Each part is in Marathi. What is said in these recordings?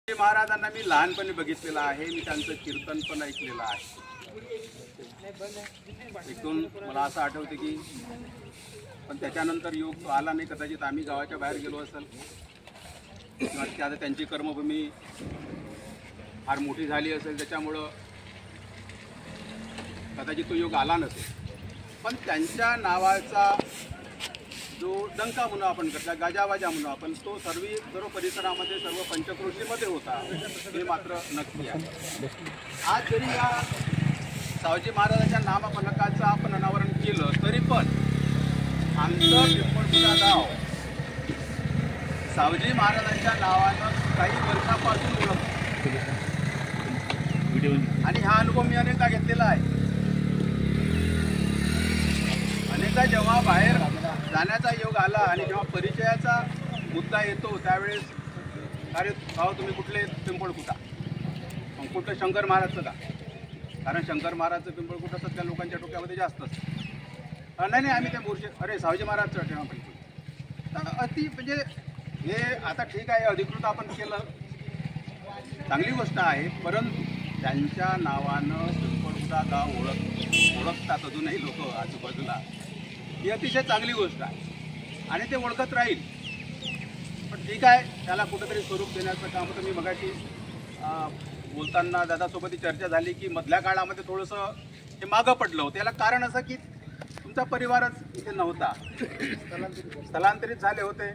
महाराजांना मी लहानपणी बघितलेलं आहे, मी त्यांचं कीर्तन पण ऐकलेलं आहे। एकूण मला असं आठवते की पण त्याच्यानंतर योग तो आला नाही, कदाचित आम्ही गावाच्या बाहेर गेलो असेल किंवा आता त्यांची कर्मभूमी फार मोठी झाली असेल, त्याच्यामुळं कदाचित तो योग आला नसेल। पण त्यांच्या नावाचा जो डंका म्हणून आपण करता, गाजावाजा म्हणून आपण, तो सर्व परिसरामध्ये सर्व पंचक्रोशीमध्ये होता, हे मात्र नक्की आहे। आज जरी या सावजी महाराजांच्या नामफलकाचं आपण अनावरण केलं तरी पण आमचं पिंपळखुटा गाव सावजी महाराजांच्या नावानं काही वर्षापासून ओळखतो आणि हा अनुभव मी अनेकदा घेतलेला आहे। अनेकदा जेव्हा बाहेर जाण्याचा योग आला आणि जेव्हा परिचयाचा मुद्दा येतो त्यावेळेस, अरे भाऊ तुम्ही कुठले? पिंपळखुटा। मग कुठं? शंकर महाराजचं का? कारण शंकर महाराजचं पिंपळखुटा सध्या लोकांच्या डोक्यामध्ये जास्त असतं। नाही आम्ही ते मोर्चे, अरे सावजी महाराजचं ठेवा पण अति म्हणजे हे आता ठीक आहे, अधिकृत आपण केलं, चांगली गोष्ट आहे, परंतु त्यांच्या नावानं पिंपळखुटा गाव ओळखतात अजूनही लोक आजूबाजूला, ही अतिशय चांगली गोष्ट आहे आणि ते ओळखत राहील। पण ठीक आहे, त्याला कुठंतरी स्वरूप देण्याचं काम होतं। मी मगाशी बोलताना दादासोबत चर्चा झाली की मधल्या काळामध्ये थोडंसं हे मागं पडलं होतं। याला कारण असं की तुमचा परिवारच इथे नव्हता, स्थलांतरित झाले होते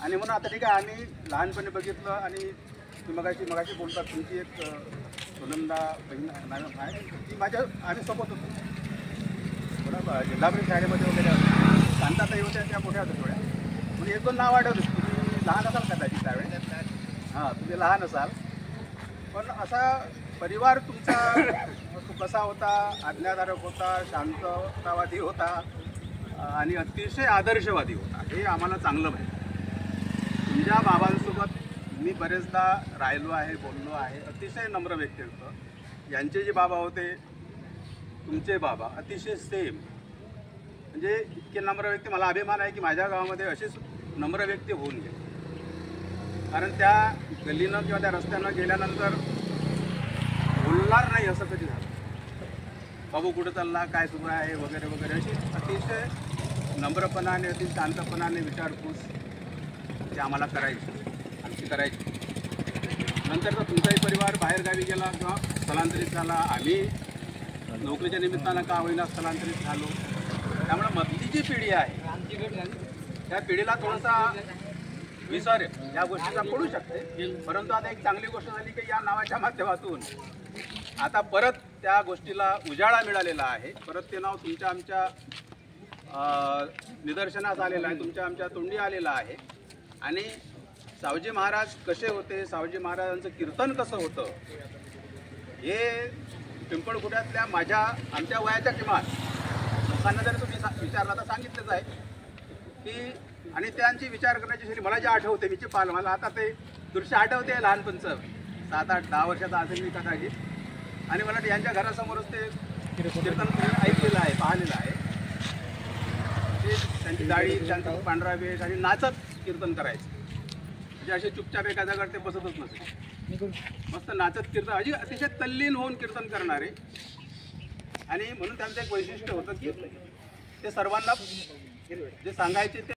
आणि म्हणून आता ठीक आहे, आम्ही लहानपणी बघितलं आणि मगाशी बोलतात तुमची एक सुनंदा बहीण आहे, ती आम्ही सोबत होतो बरोबर, जिल्हा परिषद शाळेमध्ये वगैरे शांताताई होत्या, त्या मोठ्या होत्या थोड्या, म्हणजे एक दोन नाव आठवलं। तुम्ही लहान असाल कदाचित त्यावेळेस, हां तुम्ही लहान असाल, पण असा परिवार तुमचा तो कसा होता? आज्ञाधारक होता, शांततावादी होता आणि अतिशय आदर्शवादी होता, हे आम्हाला चांगलं माहिती। तुमच्या बाबांसोबत मी बरेचदा राहिलो आहे, बोललो आहे, अतिशय नम्र व्यक्ती होतं। यांचे जे बाबा होते, तुमचे बाबा, अतिशय सेम, म्हणजे इतके नम्र व्यक्ती। मला अभिमान आहे की माझ्या गावामध्ये अशीच नम्र व्यक्ती होऊन गेली, कारण त्या गल्लीनं किंवा त्या रस्त्यानं गेल्यानंतर बोलणार नाही असं कधी झालं, बाबू कुठं चालला, काय सुरू आहे वगैरे वगैरे, अशी अतिशय नम्रपणाने, अति शांतपणाने विचारपूस ते आम्हाला करायची। नंतर तर तुमचाही परिवार बाहेरगावी गेला किंवा स्थलांतरित झाला, आम्ही नोकरीच्या निमित्तानं का होईना स्थलांतरित झालो, त्यामुळे मधली जी पिढी आहे त्या पिढीला थोडासा विसर या गोष्टीचा पडू शकते। परंतु आता एक चांगली गोष्ट झाली की या नावाच्या माध्यमातून आता परत त्या गोष्टीला उजाळा मिळालेला आहे, परत ते नाव तुमच्या आमच्या निदर्शनास आलेलं आहे, तुमच्या आमच्या तोंडी आलेलं आहे। आणि सावजी महाराज कसे होते, सावजी महाराजांचं कीर्तन कसं होतं, हे पिंपळखुट्यातल्या आमच्या वयाच्या किमान लोकांना जर तुम्ही विचारला तर सांगितलंच आहे की, आणि त्यांची विचार करण्याची शैली मला जे आठवते, मीची मला आता ते दृश्य आठवते लहानपणचं, 7, 8, 10 वर्षाचा असेल मी कदाचित, आणि मला यांच्या घरासमोरच ते कीर्तन ऐकलेलं आहे, पाहिलेलं आहे। ते त्यांची दाढी, त्यांचा पांढरा वेश आणि नाचत कीर्तन करायचं, म्हणजे असे चुपचाप एका जागेवर ते बसतच नसेल, मस्त नाचत कीर्तन, अतिशय तल्लीन होऊन कीर्तन करणारे। आणि म्हणून त्यांचं एक वैशिष्ट्य होतं की ते सर्वांना जे सांगायचे ते